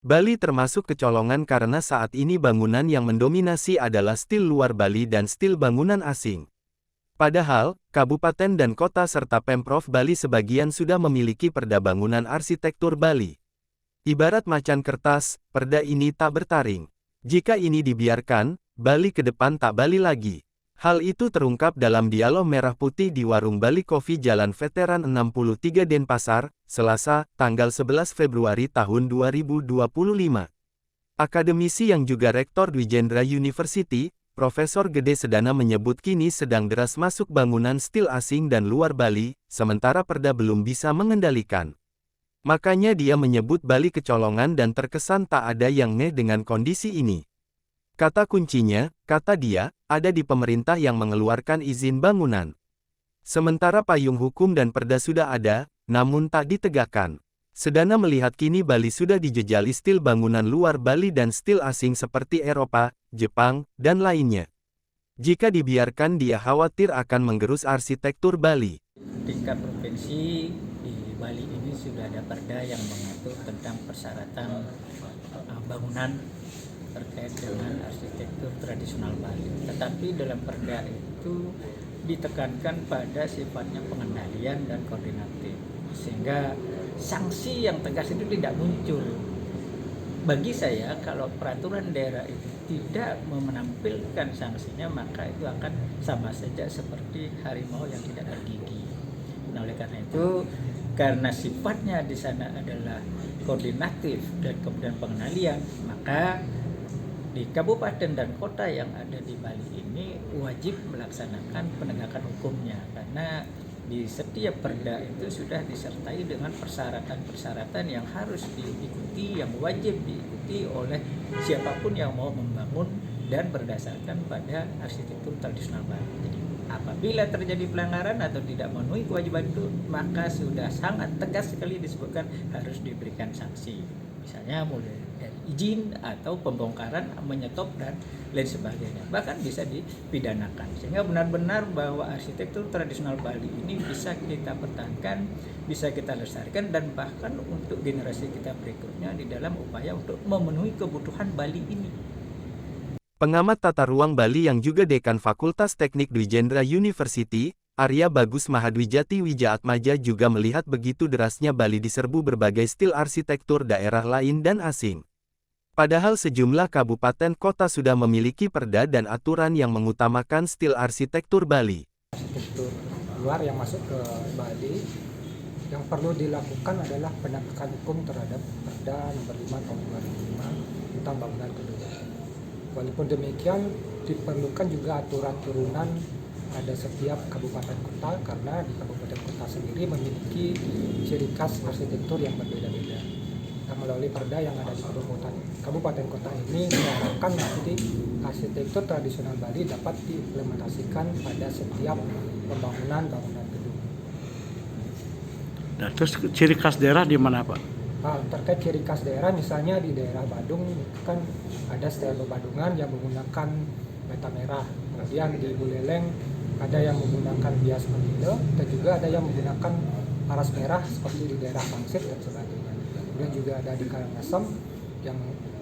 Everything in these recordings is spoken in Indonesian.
Bali termasuk kecolongan karena saat ini bangunan yang mendominasi adalah stil luar Bali dan stil bangunan asing. Padahal, kabupaten dan kota serta Pemprov Bali sebagian sudah memiliki perda bangunan arsitektur Bali. Ibarat macan kertas, perda ini tak bertaring. Jika ini dibiarkan, Bali ke depan tak Bali lagi. Hal itu terungkap dalam dialog merah putih di Warung Bali Coffee Jalan Veteran 63 Denpasar, Selasa, tanggal 11 Februari tahun 2025. Akademisi yang juga Rektor Dwijendra University, Profesor Gede Sedana menyebut kini sedang deras masuk bangunan stil asing dan luar Bali, sementara perda belum bisa mengendalikan. Makanya dia menyebut Bali kecolongan dan terkesan tak ada yang ngeh dengan kondisi ini. Kata kuncinya, kata dia, ada di pemerintah yang mengeluarkan izin bangunan. Sementara payung hukum dan perda sudah ada, namun tak ditegakkan. Sedana melihat kini Bali sudah dijejali stil bangunan luar Bali dan stil asing seperti Eropa, Jepang, dan lainnya. Jika dibiarkan dia khawatir akan menggerus arsitektur Bali. Tingkat provinsi di Bali ini sudah ada perda yang mengatur tentang persyaratan bangunan terkait dengan arsitektur tradisional Bali. Tetapi dalam perda itu ditekankan pada sifatnya pengendalian dan koordinatif, sehingga sanksi yang tegas itu tidak muncul. Bagi saya, kalau peraturan daerah itu tidak menampilkan sanksinya, maka itu akan sama saja seperti harimau yang tidak ada gigi. Nah, oleh karena itu, karena sifatnya di sana adalah koordinatif dan kemudian pengendalian, maka di kabupaten dan kota yang ada di Bali ini wajib melaksanakan penegakan hukumnya, karena di setiap perda itu sudah disertai dengan persyaratan-persyaratan yang harus diikuti, yang wajib diikuti oleh siapapun yang mau membangun dan berdasarkan pada arsitektur tradisional Bali. Jadi apabila terjadi pelanggaran atau tidak memenuhi kewajiban itu, maka sudah sangat tegas sekali disebutkan harus diberikan sanksi. Misalnya mulai dari izin atau pembongkaran, menyetop dan lain sebagainya. Bahkan bisa dipidanakan. Sehingga benar-benar bahwa arsitektur tradisional Bali ini bisa kita pertahankan, bisa kita lestarikan, dan bahkan untuk generasi kita berikutnya di dalam upaya untuk memenuhi kebutuhan Bali ini. Pengamat tata ruang Bali yang juga Dekan Fakultas Teknik Dwijendra University, Arya Bagus Mahadwijati Wijaatmaja juga melihat begitu derasnya Bali diserbu berbagai stil arsitektur daerah lain dan asing. Padahal sejumlah kabupaten kota sudah memiliki perda dan aturan yang mengutamakan stil arsitektur Bali. Arsitektur luar yang masuk ke Bali, yang perlu dilakukan adalah penegakan hukum terhadap Perda Nomor 5 Tahun 2005 tentang bangunan gedung. Walaupun demikian, diperlukan juga aturan turunan pada setiap kabupaten kota, karena di kabupaten kota sendiri memiliki ciri khas arsitektur yang berbeda-beda. Nah, melalui perda yang ada di kabupaten kota ini diharapkan nanti arsitektur tradisional Bali dapat diimplementasikan pada setiap bangunan gedung. Nah, terus ciri khas daerah di mana, Pak? Terkait ciri khas daerah, misalnya di daerah Badung kan ada style Badungan yang menggunakan bata merah. Kemudian di Buleleng ada yang menggunakan bias menila, dan juga ada yang menggunakan paras merah seperti di daerah Pangsit dan sebagainya. Kemudian juga ada di Karangasem yang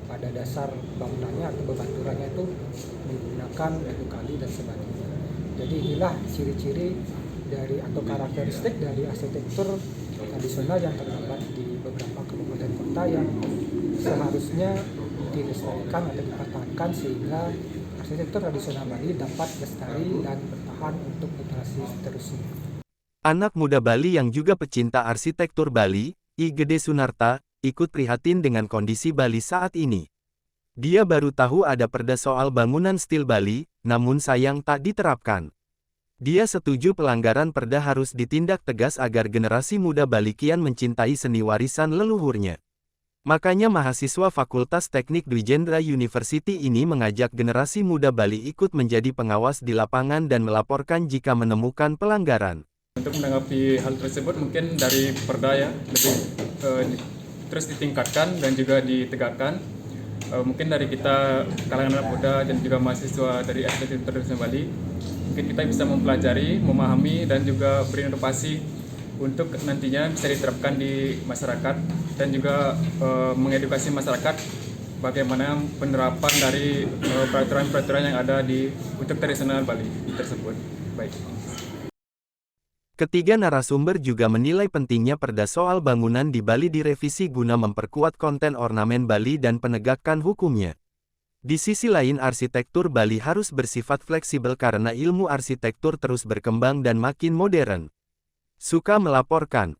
pada dasar bangunannya atau bebaturannya itu menggunakan batu kali dan sebagainya. Jadi inilah ciri-ciri dari atau karakteristik dari arsitektur tradisional yang terdapat di beberapa kabupaten kota yang seharusnya dilestarikan atau dipertahankan sehingga arsitektur tradisional Bali dapat lestari dan bertahan untuk generasi seterusnya. Anak muda Bali yang juga pecinta arsitektur Bali, I Gede Sunarta, ikut prihatin dengan kondisi Bali saat ini. Dia baru tahu ada perda soal bangunan stil Bali, namun sayang tak diterapkan. Dia setuju pelanggaran perda harus ditindak tegas agar generasi muda Bali kian mencintai seni warisan leluhurnya. Makanya mahasiswa Fakultas Teknik Dwijendra University ini mengajak generasi muda Bali ikut menjadi pengawas di lapangan dan melaporkan jika menemukan pelanggaran. Untuk menanggapi hal tersebut, mungkin dari perda ya lebih terus ditingkatkan dan juga ditegakkan. Mungkin dari kita kalangan anak muda dan juga mahasiswa dari arsitektur tradisional Bali, mungkin kita bisa mempelajari, memahami dan juga berinovasi untuk nantinya bisa diterapkan di masyarakat dan juga mengedukasi masyarakat bagaimana penerapan dari peraturan-peraturan yang ada untuk tradisional Bali tersebut. Baik. Ketiga narasumber juga menilai pentingnya perda soal bangunan di Bali direvisi guna memperkuat konten ornamen Bali dan penegakan hukumnya. Di sisi lain, arsitektur Bali harus bersifat fleksibel karena ilmu arsitektur terus berkembang dan makin modern. Suka melaporkan.